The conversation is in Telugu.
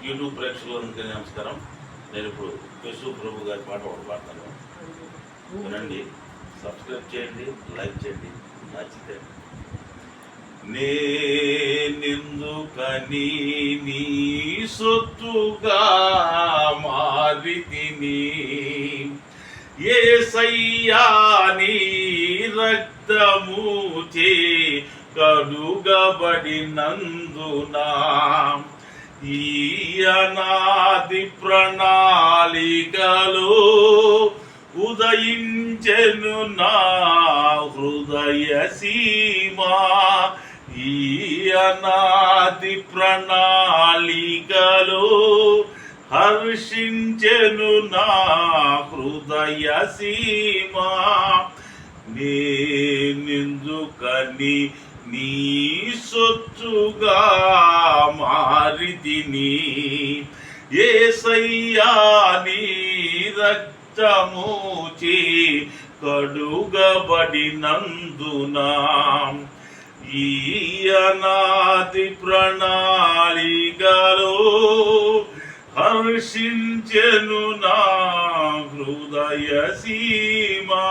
యూట్యూబ్ ప్రేక్షకులందరికీ నమస్కారం. నేను ఇప్పుడు యేసు ప్రభు గారి పాట ఒకటి పాడతాను, వినండి. సబ్స్క్రైబ్ చేయండి, లైక్ చేయండి, నచ్చితే. నేనెందుకని నీ సొత్తుగా మారితిని, యేసయ్యా నీ రక్తముచే కడుగబడినందునా, ఈ అనాది ప్రణాళికలో ఉదయించెను నా హృదయ సీమా, ఈ అనాది ప్రణాళికలో హర్షించెను నా హృదయ సీమా. నేనెందుకని నీ సొత్తుగా మారితిని, యేసయ్యా నీ రక్తముచే కడుగబడినందునా, ఈ అనాది ప్రణాళికలో హర్షించెను నా హృదయ సీమా.